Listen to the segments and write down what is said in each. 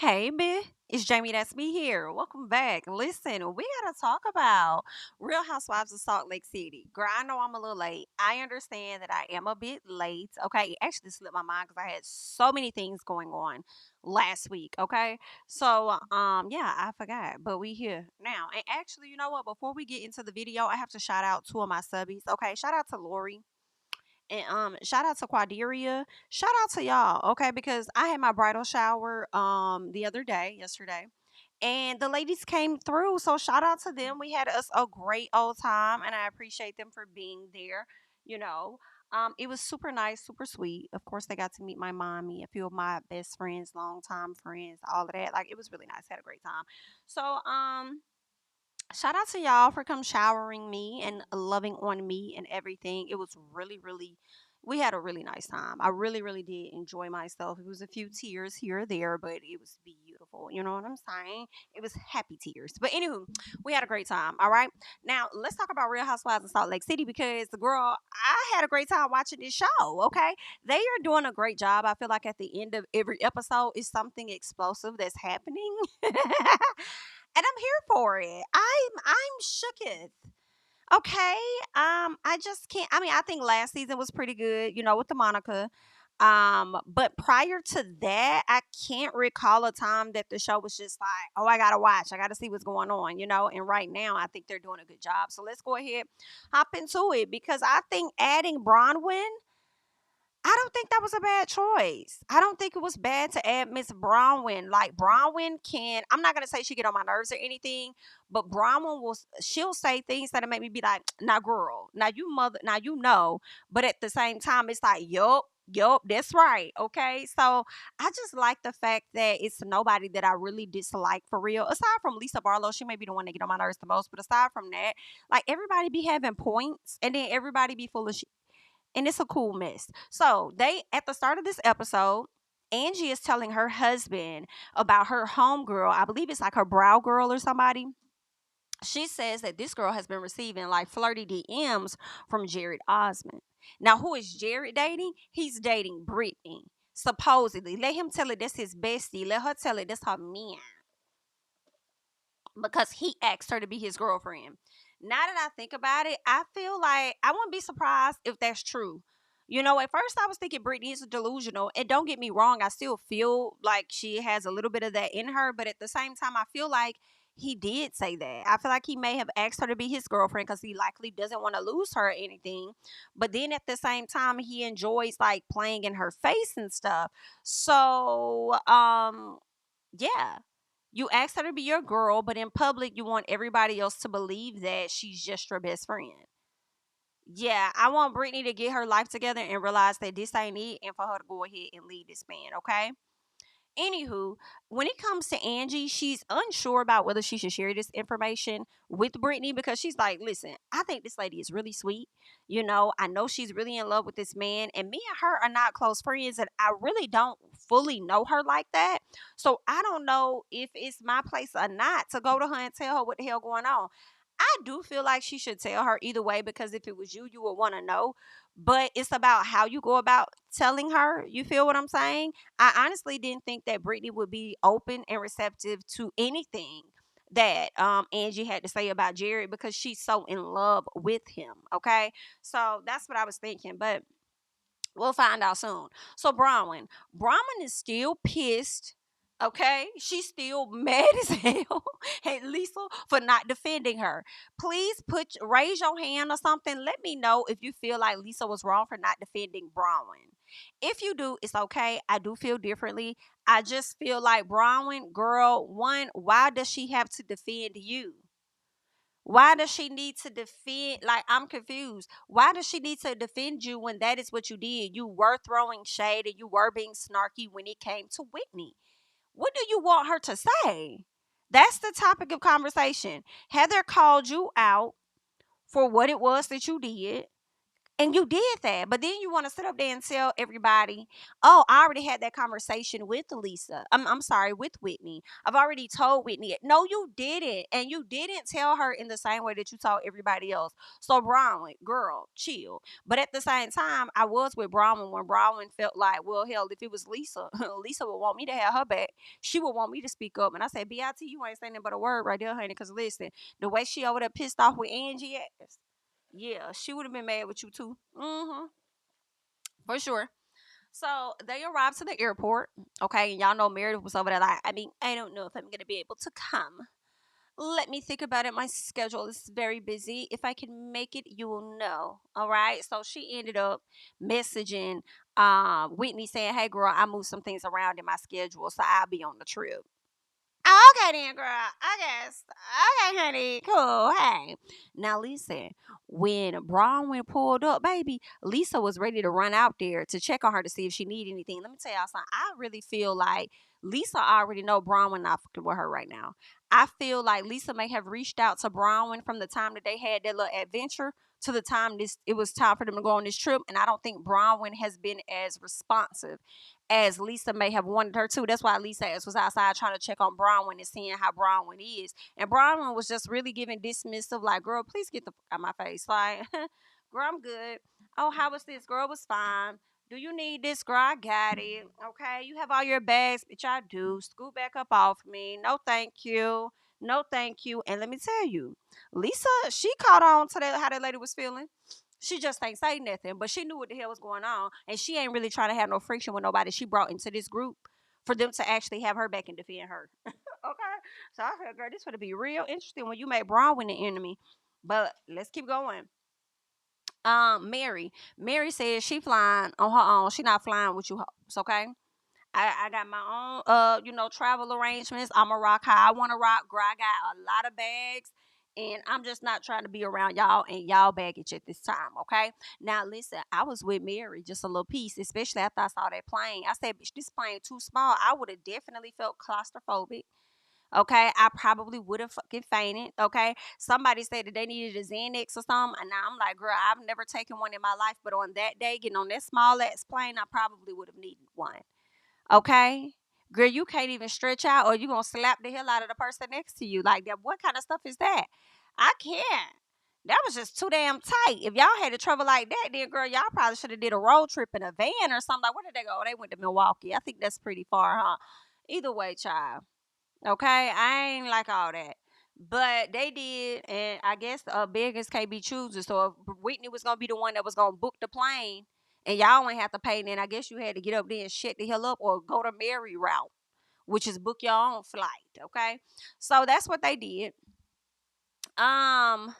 Hey, bitch. It's Jamie. That's me here. Welcome back. Listen, we got to talk about Real Housewives of Salt Lake City. Girl, I know I'm a little late. I understand that I am a bit late. Okay. It actually slipped my mind because I had so many things going on last week. Okay. So, I forgot, but we here now. And actually, you know what? Before we get into the video, I have to shout out two of my subbies. Okay. Shout out to Lori. And shout out to Quaderia. Shout out to y'all, okay? Because I had my bridal shower the other day, yesterday. And the ladies came through. So shout out to them. We had us a great old time and I appreciate them for being there, you know. It was super nice, super sweet. Of course, they got to meet my mommy, a few of my best friends, longtime friends, all of that. Like it was really nice. Had a great time. So shout out to y'all for come showering me and loving on me and everything. It was really, really, we had a really nice time. I really, really did enjoy myself. It was a few tears here or there, but it was beautiful. You know what I'm saying? It was happy tears. But anywho, we had a great time. All right. Now let's talk about Real Housewives of Salt Lake City because the girl, I had a great time watching this show. Okay. They are doing a great job. I feel like at the end of every episode is something explosive that's happening. And I'm here for it. I'm shooketh. Okay. I just can't. I mean, I think last season was pretty good, with the Monica. But prior to that, I can't recall a time that the show was just like, oh, I gotta watch. I gotta see what's going on. And right now I think they're doing a good job. So let's go ahead, hop into it because I think adding Bronwyn, I don't think that was a bad choice. I don't think it was bad to add Miss Bronwyn. Like Bronwyn can, I'm not gonna say she get on my nerves or anything, but Bronwyn she'll say things that'll make me be like, now girl, now you mother, now you know. But at the same time, it's like, yup, that's right. Okay. So I just like the fact that it's nobody that I really dislike for real. Aside from Lisa Barlow, she may be the one that get on my nerves the most. But aside from that, like everybody be having points and then everybody be full of shit and it's a cool mess. So they at the start of this episode, Angie is telling her husband about her homegirl. I believe it's like her brow girl or somebody. She says that this girl has been receiving like flirty DMs from Jared Osmond. Now, who is Jared dating? He's dating Brittany. Supposedly. Let him tell it that's his bestie. Let her tell it that's her man. Because he asked her to be his girlfriend. Now that I think about it, I feel like I wouldn't be surprised if that's true. At first I was thinking Britney is delusional, and don't get me wrong, I still feel like she has a little bit of that in her, but at the same time, I feel like he did say that. I feel like he may have asked her to be his girlfriend because he likely doesn't want to lose her or anything. But then at the same time, he enjoys like playing in her face and stuff. So, yeah. You asked her to be your girl, but in public, you want everybody else to believe that she's just your best friend. Yeah, I want Brittany to get her life together and realize that this ain't it and for her to go ahead and leave this man, okay? Anywho, when it comes to Angie, she's unsure about whether she should share this information with Brittany because she's like, listen, I think this lady is really sweet. I know she's really in love with this man, and me and her are not close friends, and I really don't fully know her like that. So I don't know if it's my place or not to go to her and tell her what the hell going on. I do feel like she should tell her either way because if it was you, you would want to know. But it's about how you go about telling her. You feel what I'm saying? I honestly didn't think that Brittany would be open and receptive to anything that Angie had to say about Jared because she's so in love with him. Okay. So that's what I was thinking. But we'll find out soon. So Bronwyn is still pissed. Okay, she's still mad as hell at Lisa for not defending her. Please raise your hand or something. Let me know if you feel like Lisa was wrong for not defending Bronwyn. If you do, it's okay. I do feel differently. I just feel like Bronwyn, girl, one, why does she have to defend you? Why does she need to defend? Like, I'm confused. Why does she need to defend you when that is what you did? You were throwing shade and you were being snarky when it came to Whitney. What do you want her to say? That's the topic of conversation. Heather called you out for what it was that you did. And you did that. But then you want to sit up there and tell everybody, oh, I already had that conversation with Lisa. I'm sorry, with Whitney. I've already told Whitney. No, you didn't. And you didn't tell her in the same way that you told everybody else. So, Bronwyn, girl, chill. But at the same time, I was with Bronwyn when Bronwyn felt like, well, hell, if it was Lisa, Lisa would want me to have her back. She would want me to speak up. And I said, BIT, you ain't saying nothing but a word right there, honey. Because listen, the way she over there pissed off with Angie ass, yeah, she would have been mad with you too. For sure. So they arrived to the airport. Okay, and y'all know Meredith was over there like, I mean, I don't know if I'm gonna be able to come. Let me think about it. My schedule is very busy. If I can make it, you will know. All right. So she ended up messaging Whitney saying, hey girl, I moved some things around in my schedule, so I'll be on the trip. Okay then, girl. I guess. Okay, honey. Cool. Hey. Now listen, when Bronwyn pulled up, baby, Lisa was ready to run out there to check on her to see if she needed anything. Let me tell y'all something. I really feel like Lisa already know Bronwyn not fucking with her right now. I feel like Lisa may have reached out to Bronwyn from the time that they had their little adventure to the time it was time for them to go on this trip. And I don't think Bronwyn has been as responsive as Lisa may have wanted her to. That's why Lisa was outside trying to check on Bronwyn and seeing how Bronwyn is. And Bronwyn was just really giving dismissive, like, girl, please get the out my face. Like, girl, I'm good. Oh, how was this? Girl, was fine. Do you need this? Girl, I got it. Okay, you have all your bags, bitch. I do. Scoot back up off me. No, thank you. No, thank you. And let me tell you, Lisa, she caught on to that how that lady was feeling. She just ain't say nothing, but she knew what the hell was going on, and she ain't really trying to have no friction with nobody she brought into this group for them to actually have her back and defend her. Okay, so I said, girl, this would be real interesting when you made Bronwyn the enemy. But let's keep going. Mary says she flying on her own. She not flying with you hoes, okay? I got my own travel arrangements. I'm a rock how I want to rock. Girl, I got a lot of bags. And I'm just not trying to be around y'all and y'all baggage at this time, okay? Now, listen, I was with Mary, just a little piece, especially after I saw that plane. I said, bitch, this plane too small. I would have definitely felt claustrophobic. Okay, I probably would have fucking fainted. Okay, somebody said that they needed a Xanax or something, and I'm like, girl, I've never taken one in my life, but on that day, getting on that small ass plane, I probably would have needed one. Okay? Girl, you can't even stretch out or you gonna slap the hell out of the person next to you. Like that, what kind of stuff is that? I can't. That was just too damn tight. If y'all had to travel like that, then girl, y'all probably should have did a road trip in a van or something. Like, where did they go? They went to Milwaukee. I think that's pretty far, huh? Either way, child. Okay, I ain't like all that. But they did, and I guess beggars can't be choosers. So if Whitney was gonna be the one that was gonna book the plane, and y'all ain't have to pay, then I guess you had to get up there and shut the hell up, or go to Mary route, which is book your own flight. Okay, so that's what they did. Um,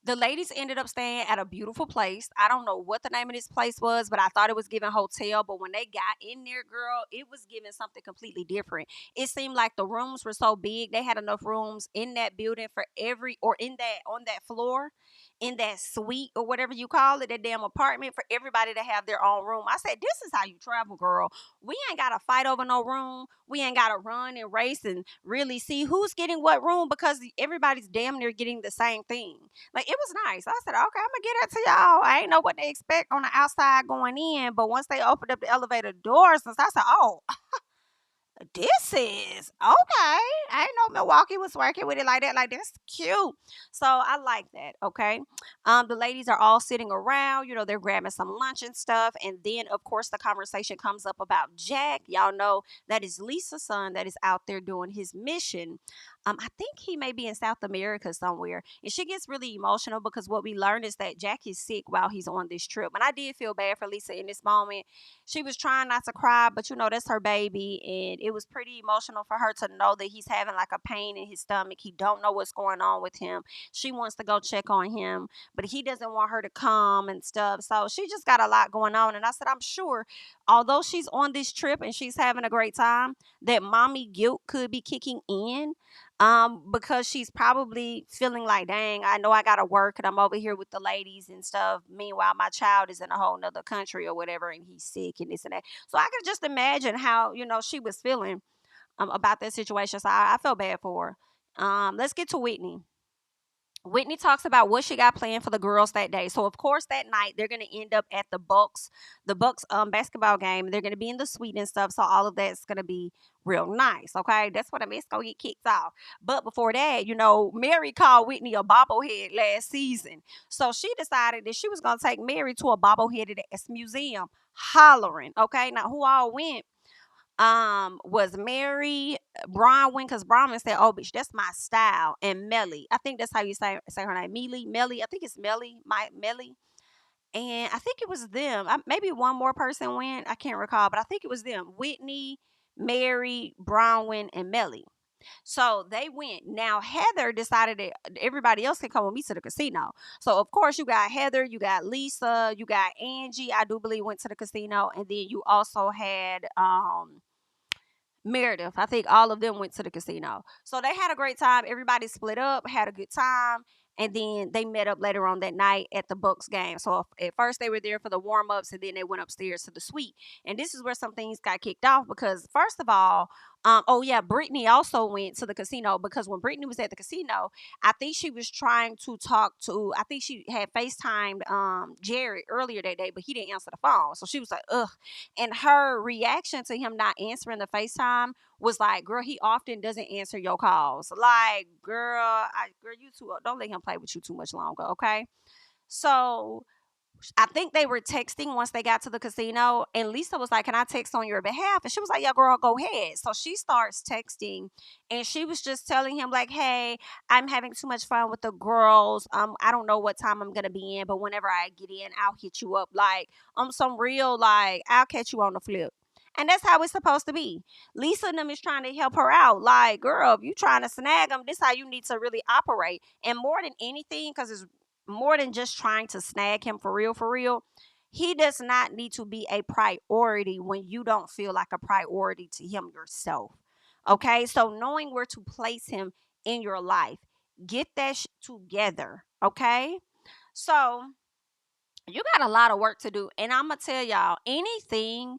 the ladies ended up staying at a beautiful place. I don't know what the name of this place was, but I thought it was giving hotel. But when they got in there, girl, it was giving something completely different. It seemed like the rooms were so big. They had enough rooms in that building for every, or in that, on that floor, in that suite or whatever you call it, that damn apartment, for everybody to have their own room. I said, this is how you travel, girl. We ain't got to fight over no room. We ain't got to run and race and really see who's getting what room, because everybody's damn near getting the same thing. Like, it was nice. I said, okay, I'm gonna get that to y'all. I ain't know what they expect on the outside going in, but once they opened up the elevator doors, I said, oh, this is okay. I didn't know Milwaukee was working with it like that. Like, that's cute. So I like that. Okay. The ladies are all sitting around, they're grabbing some lunch and stuff. And then of course the conversation comes up about Jack. Y'all know that is Lisa's son that is out there doing his mission. I think he may be in South America somewhere. And she gets really emotional because what we learned is that Jack is sick while he's on this trip. And I did feel bad for Lisa in this moment. She was trying not to cry, but that's her baby, and it was pretty emotional for her to know that he's having like a pain in his stomach. He don't know what's going on with him. She wants to go check on him, but he doesn't want her to come and stuff. So she just got a lot going on. And I said, I'm sure, although she's on this trip and she's having a great time, that mommy guilt could be kicking in, because she's probably feeling like, dang, I know I gotta work and I'm over here with the ladies and stuff. Meanwhile, my child is in a whole nother country or whatever, and he's sick and this and that. So I could just imagine how, she was feeling about that situation. So I felt bad for her. Let's get to Whitney. Whitney talks about what she got planned for the girls that day. So of course that night they're gonna end up at the Bucks basketball game. They're gonna be in the suite and stuff. So all of that's gonna be real nice. Okay, that's what I mean. It's gonna get kicked off. But before that, Mary called Whitney a bobblehead last season. So she decided that she was gonna take Mary to a bobbleheaded ass museum, hollering. Okay, now who all went? Was Mary, Bronwyn, because Bronwyn said, "Oh, bitch, that's my style," and Melly. I think that's how you say her name, Melly. I think it's Melly. And I think it was them. Maybe one more person went. I can't recall, but I think it was them. Whitney, Mary, Bronwyn, and Melly. So they went. Now Heather decided that everybody else can come with me to the casino. So of course you got Heather, you got Lisa, you got Angie. I do believe went to the casino, and then you also had Meredith. I think all of them went to the casino. So they had a great time. Everybody split up, had a good time. And then they met up later on that night at the Bucks game. So at first they were there for the warm ups, and then they went upstairs to the suite. And this is where some things got kicked off because first of all, oh yeah, Brittany also went to the casino because when Brittany was at the casino, I think she was trying to talk to. I think she had FaceTimed Jared earlier that day, but he didn't answer the phone. So she was like, ugh. And her reaction to him not answering the FaceTime was like, girl, he often doesn't answer your calls. Like, girl, you too, don't let him play with you too much longer, okay? So I think they were texting once they got to the casino, and Lisa was like, "Can I text on your behalf?" And she was like, "Yeah, girl, go ahead." So she starts texting, and she was just telling him like, "Hey, I'm having too much fun with the girls. I don't know what time I'm gonna be in, but whenever I get in, I'll hit you up. Like, some real like, I'll catch you on the flip." And that's how it's supposed to be. Lisa and them is trying to help her out. Like, girl, if you trying to snag them, this how you need to really operate. And more than anything, because it's more than just trying to snag him for real, he does not need to be a priority when you don't feel like a priority to him yourself. Okay, so knowing where to place him in your life, get that together. Okay, so you got a lot of work to do. And I'm gonna tell y'all, anything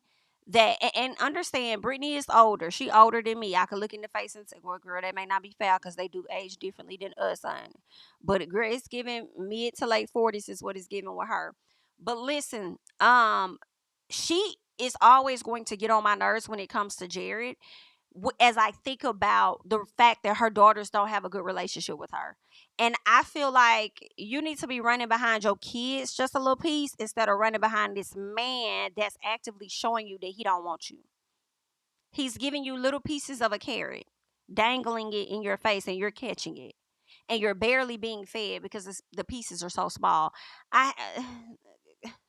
that and understand, Brittany is older. She older than me. I could look in the face and say, well, girl, that may not be fair because they do age differently than us, honey. But girl, it's giving mid to late 40s is what it's giving with her. But listen, she is always going to get on my nerves when it comes to Jared, as I think about the fact that her daughters don't have a good relationship with her. And I feel like you need to be running behind your kids just a little piece instead of running behind this man that's actively showing you that he don't want you. He's giving you little pieces of a carrot, dangling it in your face, and you're catching it. And you're barely being fed because the pieces are so small. I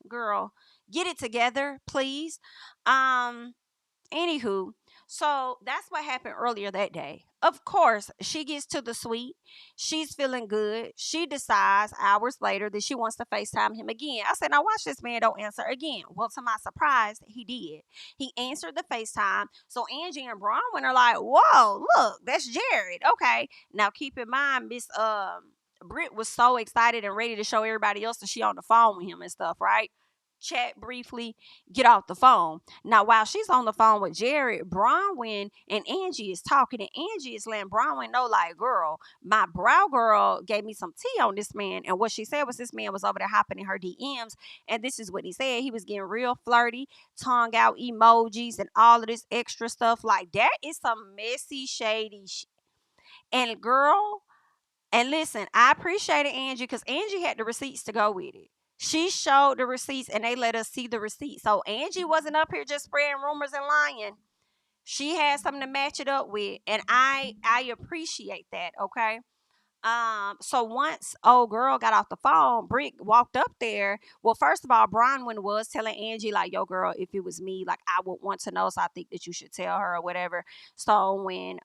girl, get it together, please. Anywho, so that's what happened earlier that day. Of course, she gets to the suite. She's feeling good. She decides hours later that she wants to FaceTime him again. I said, now watch this man don't answer again. Well, to my surprise, he did. He answered the FaceTime. So Angie and Bronwyn are like, whoa, look, that's Jared. Okay. Now keep in mind, Miss Britt was so excited and ready to show everybody else that she on the phone with him and stuff, right? Chat briefly, get off the phone. Now, while she's on the phone with Jared, Bronwyn and Angie is talking, and Angie is letting Bronwyn know, like, girl, my brow girl gave me some tea on this man. And what she said was this man was over there hopping in her DMs. And this is what he said. He was getting real flirty, tongue out emojis, and all of this extra stuff. Like, that is some messy, shady shit. And girl, and listen, I appreciated Angie because Angie had the receipts to go with it. She showed the receipts and they let us see the receipts. So Angie wasn't up here just spreading rumors and lying. She had something to match it up with. And I appreciate that, okay? So once old girl got off the phone, Brick walked up there. Well, first of all, Bronwyn was telling Angie, like, yo, girl, if it was me, like, I would want to know. So I think that you should tell her or whatever. So when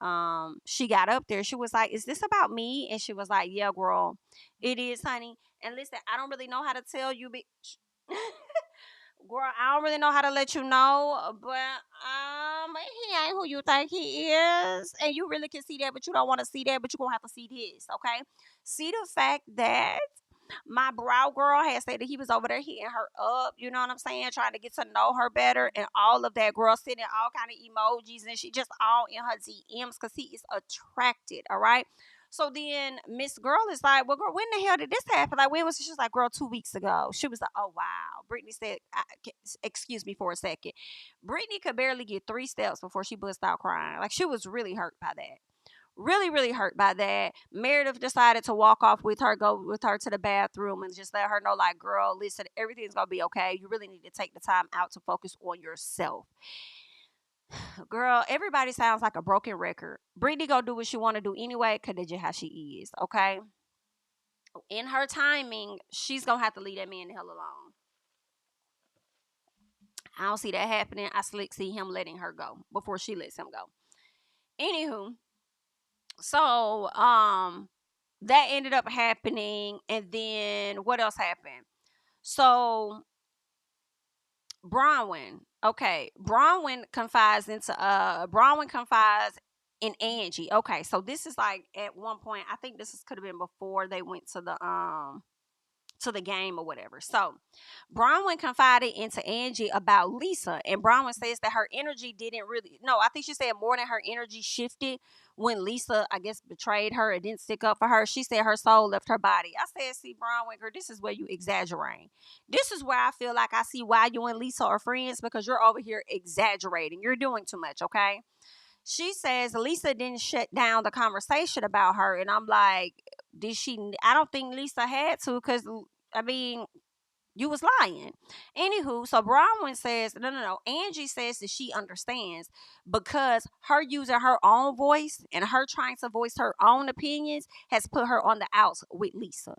she got up there, she was like, is this about me? And she was like, yeah, girl, it is, honey. And listen, I don't really know how to tell you, bitch. Girl, I don't really know how to let you know, but he ain't who you think he is. And you really can see that, but you don't want to see that, but you're gonna have to see this, okay? See the fact that my brow girl had said that he was over there hitting her up, you know what I'm saying, trying to get to know her better, and all of that, girl sending all kind of emojis, and she just all in her DMs because he is attracted, all right? So then Miss Girl is like, well, girl, when the hell did this happen? Like, when was it? She was like, girl, 2 weeks ago. She was like, oh, wow. Brittany said, excuse me for a second. Brittany could barely get 3 steps before she burst out crying. Like, she was really hurt by that. Really, really hurt by that. Meredith decided to walk off with her, go with her to the bathroom and just let her know, like, girl, listen, everything's going to be okay. You really need to take the time out to focus on yourself. Girl, everybody sounds like a broken record. Brittany go do what she want to do anyway because that's just how she is, okay? In her timing, she's going to have to leave that man the hell alone. I don't see that happening. I slick see him letting her go before she lets him go. Anywho, so that ended up happening, and then what else happened? So Bronwyn, okay, Bronwyn confides in Angie. Okay, so this is like at one point, I think this could have been before they went to the game or whatever. So Bronwyn confided into Angie about Lisa, and Bronwyn says that her energy didn't really, no, I think she said more than her energy shifted when Lisa, I guess, betrayed her. It didn't stick up for her. She said her soul left her body. I said, see, Bronwyn, girl, this is where you exaggerate. This is where I feel like I see why you and Lisa are friends, because you're over here exaggerating. You're doing too much, okay? She says Lisa didn't shut down the conversation about her, and I'm like, did she? I don't think Lisa had to, because I mean, you was lying. Anywho, so Bronwyn says, no. Angie says that she understands, because her using her own voice and her trying to voice her own opinions has put her on the outs with Lisa.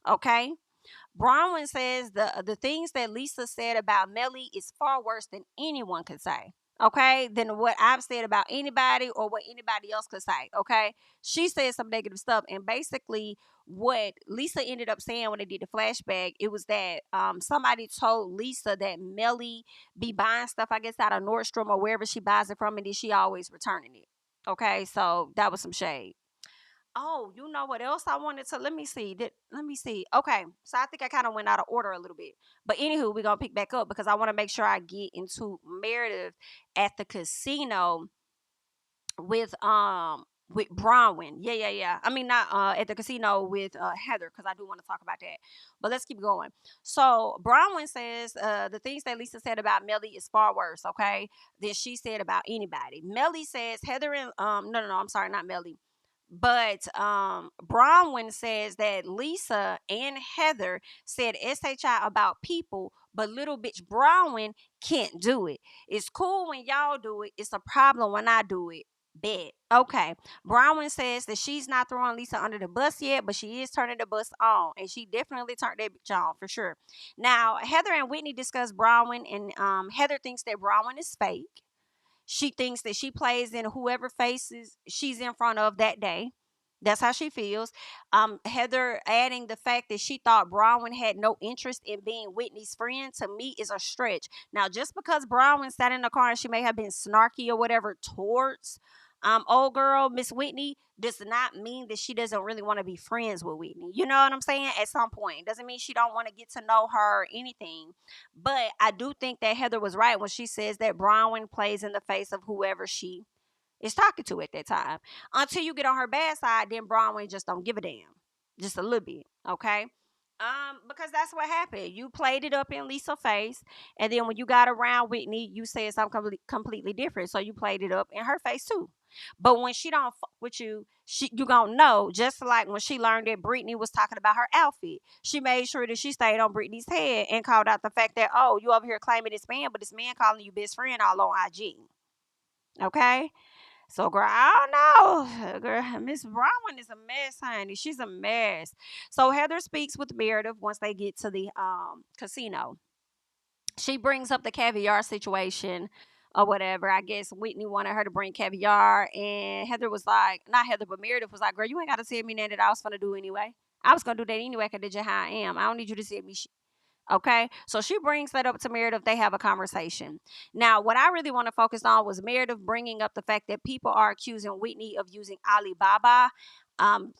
Okay? Bronwyn says the things that Lisa said about Melly is far worse than anyone could say. Okay, than what I've said about anybody or what anybody else could say. Okay, she said some negative stuff, and basically, what Lisa ended up saying when they did the flashback, it was that somebody told Lisa that Melly be buying stuff, I guess, out of Nordstrom or wherever she buys it from, and then she always returning it. Okay, so that was some shade. Oh, you know what else I wanted to, let me see. Let me see. Okay. So I think I kind of went out of order a little bit. But anywho, we're gonna pick back up because I want to make sure I get into Meredith at the casino with Bronwyn. Yeah. I mean, not at the casino with Heather, because I do want to talk about that. But let's keep going. So Bronwyn says the things that Lisa said about Melly is far worse, okay, than she said about anybody. Melly says Heather and no, I'm sorry, not Melly. But Bronwyn says that Lisa and Heather said SHI about people, but little bitch Bronwyn can't do it. It's cool when y'all do it. It's a problem when I do it. Bet. Okay. Bronwyn says that she's not throwing Lisa under the bus yet, but she is turning the bus on. And she definitely turned that bitch on for sure. Now, Heather and Whitney discuss Bronwyn, and Heather thinks that Bronwyn is fake. She thinks that she plays in whoever faces she's in front of that day. That's how she feels. Heather adding the fact that she thought Bronwyn had no interest in being Whitney's friend, to me, is a stretch. Now, just because Bronwyn sat in the car and she may have been snarky or whatever towards old girl Miss Whitney, does not mean that she doesn't really want to be friends with Whitney. You know what I'm saying? At some point, doesn't mean she don't want to get to know her or anything. But I do think that Heather was right when she says that Bronwyn plays in the face of whoever she is talking to at that time. Until you get on her bad side, then Bronwyn just don't give a damn. Just a little bit, okay? Because that's what happened. You played it up in Lisa's face, and then when you got around Whitney, you said something completely different. So you played it up in her face too. But when she don't fuck with you, you gonna know. Just like when she learned that Brittany was talking about her outfit, she made sure that she stayed on Brittany's head and called out the fact that, oh, you over here claiming this man, but this man calling you best friend all on IG. Okay. So, girl, I don't know. Girl, Miss Bronwyn is a mess, honey. She's a mess. So, Heather speaks with Meredith once they get to the casino. She brings up the caviar situation or whatever. I guess Whitney wanted her to bring caviar, and Heather was like, not Heather, but Meredith was like, girl, you ain't got to tell me that I was going to do anyway. I was going to do that anyway because that's just how I am. I don't need you to tell me Okay, so she brings that up to Meredith. They have a conversation. Now, what I really want to focus on was Meredith bringing up the fact that people are accusing Whitney of using Alibaba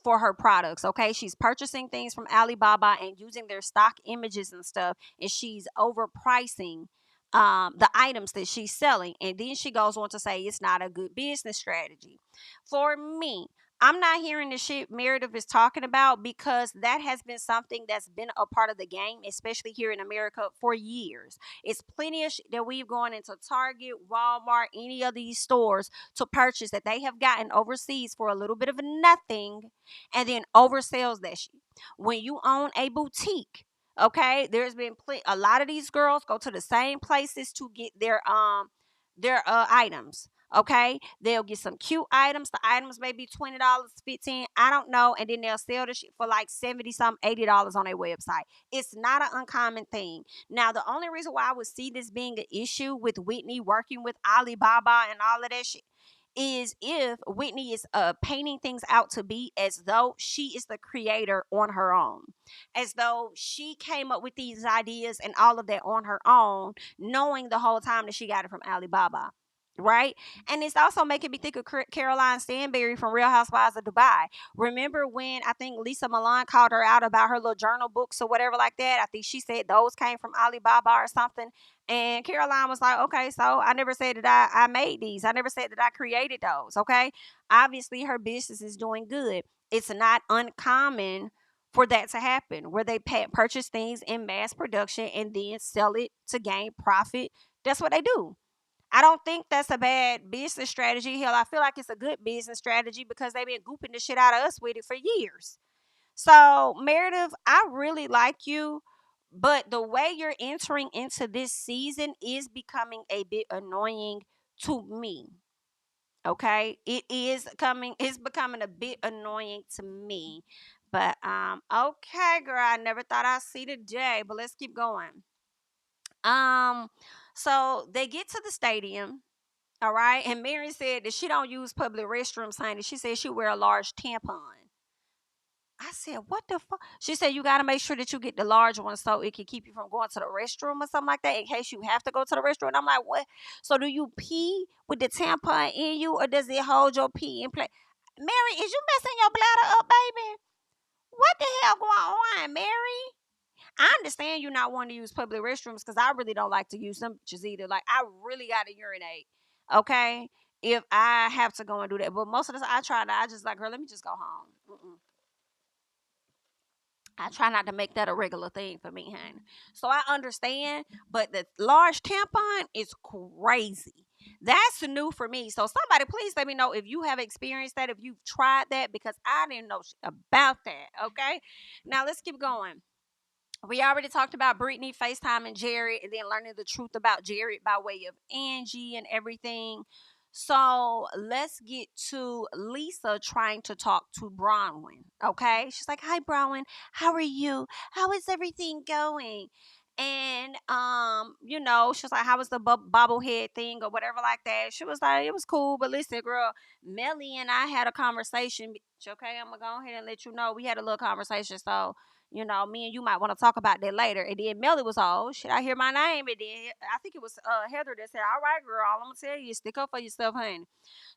for her products. Okay, she's purchasing things from Alibaba and using their stock images and stuff, and she's overpricing the items that she's selling. And then she goes on to say it's not a good business strategy. For me, I'm not hearing the shit Meredith is talking about because that has been something that's been a part of the game, especially here in America for years. It's plenty of shit that we've gone into Target, Walmart, any of these stores to purchase that they have gotten overseas for a little bit of nothing and then oversells that shit. When you own a boutique, okay, there's been a lot of these girls go to the same places to get their items. Okay, they'll get some cute items. The items may be $20, 15, I don't know, and then they'll sell the shit for like 70 something, $80 on their website. It's not an uncommon thing. Now, the only reason why I would see this being an issue with Whitney working with Alibaba and all of that shit is if Whitney is painting things out to be as though she is the creator on her own, as though she came up with these ideas and all of that on her own, knowing the whole time that she got it from Alibaba. Right. And it's also making me think of Caroline Stanberry from Real Housewives of Dubai. Remember when I think Lisa Milan called her out about her little journal books or whatever like that? I think she said those came from Alibaba or something. And Caroline was like, okay, so I never said that I made these. I never said that I created those. Okay. Obviously, her business is doing good. It's not uncommon for that to happen where they purchase things in mass production and then sell it to gain profit. That's what they do. I don't think that's a bad business strategy. Hell, I feel like it's a good business strategy because they've been gooping the shit out of us with it for years. So, Meredith, I really like you, but the way you're entering into this season is becoming a bit annoying to me. Okay? It's becoming a bit annoying to me. But okay, girl, I never thought I'd see the day, but let's keep going. Um so they get to the stadium. All right. And Mary said that she don't use public restrooms, honey. She said she wear a large tampon. I said, what the fuck? She said you gotta make sure that you get the large one so it can keep you from going to the restroom or something like that in case you have to go to the restroom. And I'm like, what? So do you pee with the tampon in you or does it hold your pee in place? Mary, is you messing your bladder up, baby? What the hell going on, Mary? I understand you not wanting to use public restrooms because I really don't like to use them just either. Like I really gotta urinate. Okay. If I have to go and do that. But most of the time I try to, I just like, girl, let me just go home. I try not to make that a regular thing for me, honey. So I understand, but the large tampon is crazy. That's new for me. So somebody please let me know if you have experienced that, if you've tried that, because I didn't know about that. Okay. Now let's keep going. We already talked about Brittany FaceTiming Jared and then learning the truth about Jared by way of Angie and everything. So let's get to Lisa trying to talk to Bronwyn. Okay. She's like, hi, Bronwyn. How are you? How is everything going? And she was like, how was the bobblehead thing or whatever like that? She was like, it was cool. But listen, girl, Melly and I had a conversation. Okay, I'm gonna go ahead and let you know we had a little conversation. So me and you might want to talk about that later. And then Melly was all, oh, shit, I hear my name. And then I think it was Heather that said, all right, girl, all I'm going to tell you is stick up for yourself, honey.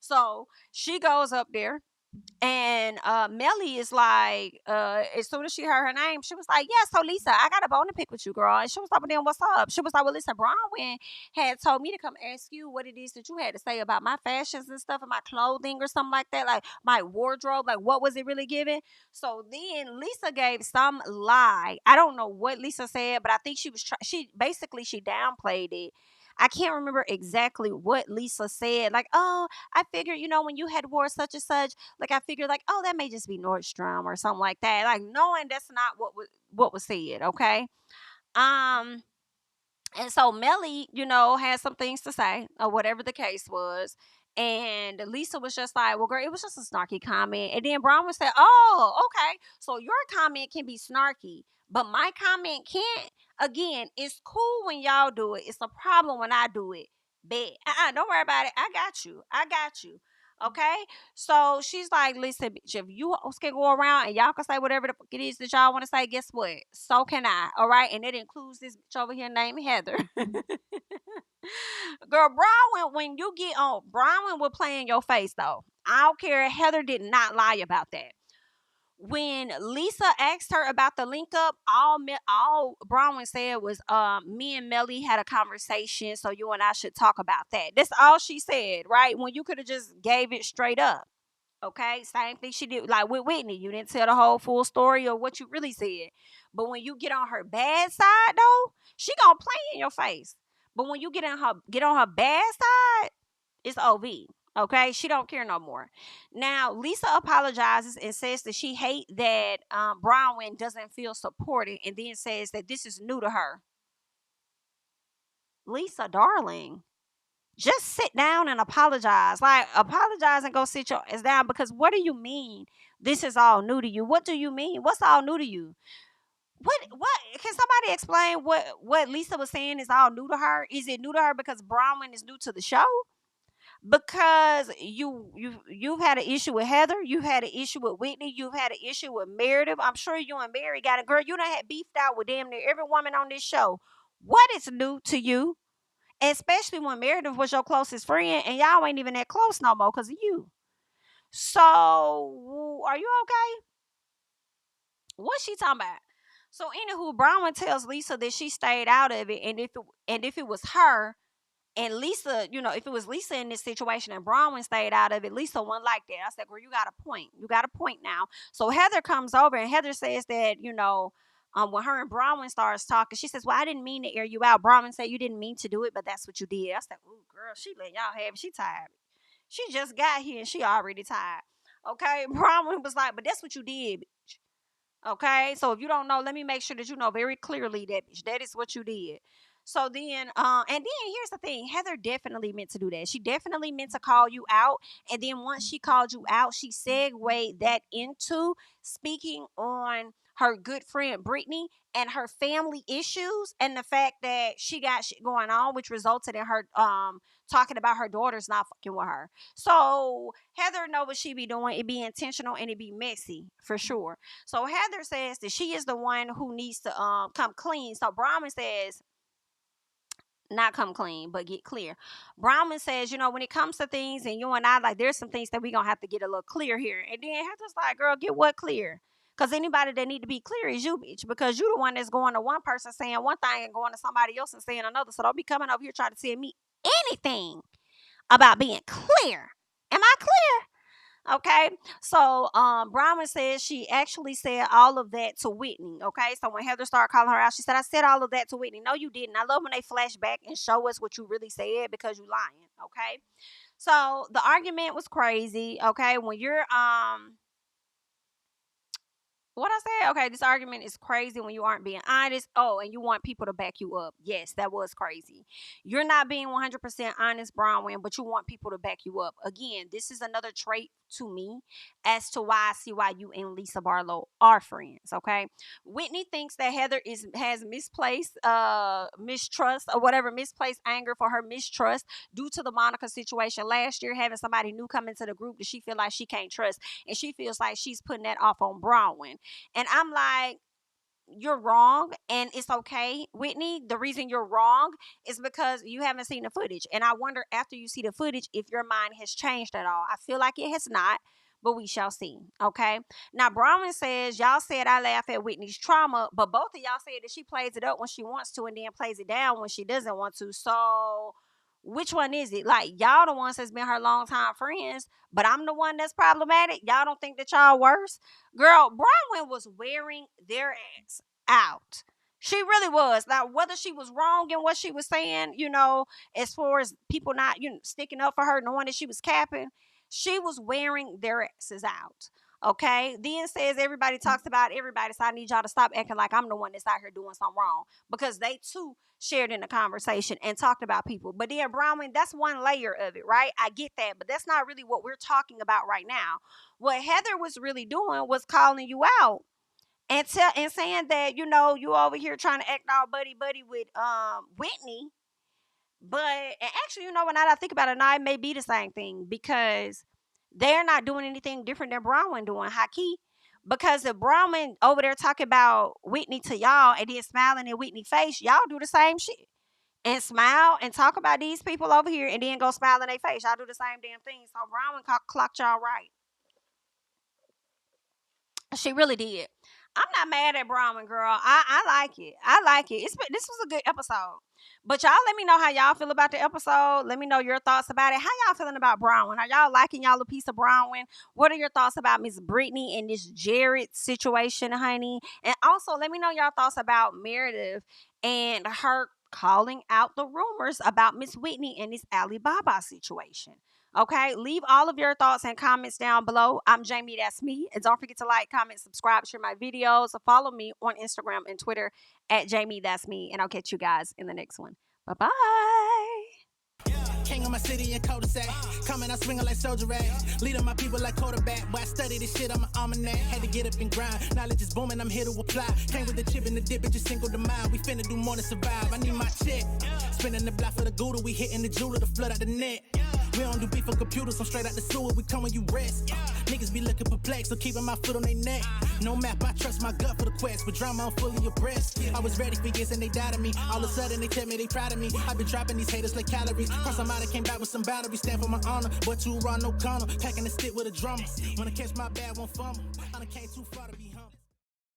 So she goes up there. And Melly is like, as soon as she heard her name, she was like, yeah, so Lisa, I got a bone to pick with you, girl. And she was like, well, then what's up? She was like, well, listen, Bronwyn had told me to come ask you what it is that you had to say about my fashions and stuff and my clothing or something like that, like my wardrobe, like what was it really giving? So then Lisa gave some lie. I don't know what Lisa said, but I think she downplayed it. I can't remember exactly what Lisa said. Like, oh, I figured, when you had wore such and such, like I figured, like, oh, that may just be Nordstrom or something like that. Like, knowing that's not what was said. Okay. Um. And so Melly, had some things to say or whatever the case was. And Lisa was just like, well, girl, it was just a snarky comment. And then Bronwyn said, oh, okay. So your comment can be snarky, but my comment can't. Again, it's cool when y'all do it. It's a problem when I do it. Bet. Don't worry about it. I got you. I got you. Okay. So she's like, listen, bitch, if you can go around and y'all can say whatever the fuck it is that y'all want to say, guess what? So can I. All right. And it includes this bitch over here named Heather. Girl, Bronwyn, when you get on, Bronwyn will play in your face though. I don't care. Heather did not lie about that. When Lisa asked her about the link up, all Bronwyn said was, me and Melly had a conversation, so you and I should talk about that. That's all she said, right? When you could have just gave it straight up. Okay, same thing she did like with Whitney. You didn't tell the whole full story of what you really said. But when you get on her bad side though, she gonna play in your face. But when you get on her bad side, it's OV. Okay, she don't care no more. Now Lisa apologizes and says that she hate that Bronwyn doesn't feel supported, and then says that this is new to her. Lisa, darling, just sit down and apologize. Like, apologize and go sit your ass down, because what do you mean this is all new to you? What do you mean? What's all new to you? What can somebody explain what Lisa was saying is all new to her? Is it new to her because Bronwyn is new to the show? Because you've had an issue with Heather, you've had an issue with Whitney, you've had an issue with Meredith. I'm sure you and Mary got a girl. You done had beefed out with damn near every woman on this show. What is new to you? Especially when Meredith was your closest friend and y'all ain't even that close no more because of you. So, are you okay? What's she talking about? So, anywho, Bronwyn tells Lisa that she stayed out of it, and if it was her, and Lisa, if it was Lisa in this situation and Bronwyn stayed out of it, Lisa wouldn't like that. I said, girl, you got a point. You got a point now. So Heather comes over and Heather says that, when her and Bronwyn starts talking, she says, well, I didn't mean to air you out. Bronwyn said you didn't mean to do it, but that's what you did. I said, ooh, girl, she let y'all have it. She tired. She just got here and she already tired. Okay. Bronwyn was like, but that's what you did. Okay, so if you don't know, let me make sure that you know very clearly that that is what you did. So then, and then here's the thing: Heather definitely meant to do that. She definitely meant to call you out, and then once she called you out, she segued that into speaking on her good friend Brittany and her family issues, and the fact that she got shit going on, which resulted in her talking about her daughters not fucking with her. So Heather know what she be doing. It be intentional and it be messy for sure. So Heather says that she is the one who needs to come clean. So Brahman says, not come clean, but get clear. Brahman says, when it comes to things and you and I, like, there's some things that we gonna have to get a little clear here. And then Heather's like, girl, get what clear? Because anybody that need to be clear is you, bitch. Because you the one that's going to one person saying one thing and going to somebody else and saying another. So don't be coming over here trying to tell me anything about being clear. Am I clear? Okay, so Bronwyn says she actually said all of that to Whitney. Okay, so when Heather started calling her out, she said, I said all of that to Whitney. No, you didn't. I love when they flash back and show us what you really said because you lying. Okay, so the argument was crazy. Okay, when you're what I said? Okay, this argument is crazy when you aren't being honest. Oh, and you want people to back you up. Yes, that was crazy. You're not being 100% honest, Bronwyn, but you want people to back you up. Again, this is another trait to me as to why I see why you and Lisa Barlow are friends. Okay, Whitney thinks that Heather has misplaced mistrust or whatever, misplaced anger for her mistrust due to the Monica situation last year, having somebody new come into the group that she feel like she can't trust, and she feels like she's putting that off on Bronwyn. And I'm like, you're wrong, and it's okay, Whitney. The reason you're wrong is because you haven't seen the footage. And I wonder after you see the footage if your mind has changed at all. I feel like it has not, but we shall see. Okay. Now, Bronwyn says, y'all said I laugh at Whitney's trauma, but both of y'all said that she plays it up when she wants to and then plays it down when she doesn't want to. So which one is it? Like, y'all the ones that's been her longtime friends, but I'm the one that's problematic. Y'all don't think that y'all worse? Girl, Bronwyn was wearing their ass out. She really was. Now, whether she was wrong in what she was saying, as far as people not, sticking up for her, knowing that she was capping, she was wearing their asses out. Okay. Then says everybody talks about everybody, so I need y'all to stop acting like I'm the one that's out here doing something wrong, because they too shared in the conversation and talked about people. But then Bronwyn, that's one layer of it, right? I get that, but that's not really what we're talking about right now. What Heather was really doing was calling you out and saying that, you over here trying to act all buddy buddy with Whitney. But and actually, when I think about it now, it may be the same thing, because they're not doing anything different than Bronwyn doing, Haki. Because if Bronwyn over there talking about Whitney to y'all and then smiling in Whitney's face, y'all do the same shit. And smile and talk about these people over here and then go smile in their face. Y'all do the same damn thing. So Bronwyn clocked y'all right. She really did. I'm not mad at Bronwyn, girl. I like it. I like it. This was a good episode. But y'all let me know how y'all feel about the episode. Let me know your thoughts about it. How y'all feeling about Bronwyn? Are y'all liking y'all a piece of Bronwyn? What are your thoughts about Miss Brittany and this Jared situation, honey? And also let me know y'all thoughts about Meredith and her calling out the rumors about Miss Whitney and this Alibaba situation. Okay, leave all of your thoughts and comments down below. I'm Jami, that's me. And don't forget to like, comment, subscribe, share my videos. Follow me on Instagram and Twitter at Jami, that's me. And I'll catch you guys in the next one. Bye-bye. King of my city and cul-de-sac. Coming out swinging like soldier rag. Leading my people like quarterback. Boy, I study this shit, I'm an almanac. Had to get up and grind. Knowledge is booming, I'm here to apply. Came with the chip and the dip, it just single the mind. We finna do more than survive. I need my check. Spinning the block for the Gouda. We hitting the jeweler to flood out the net. We don't do beef on computers, I'm straight out the sewer. We come when you rest. Niggas be looking perplexed, so keeping my foot on their neck. No map, I trust my gut for the quest. With drama, I'm fully abreast. I was ready for years and they doubted me. All of a sudden they tell me they proud of me. I've been dropping these haters like calories. Cross them out, I came back with some boundaries. Stand for my honor, but too raw, no corner. Packing the stick with a drummer. When I catch my bad, won't fumble. I done came too far to be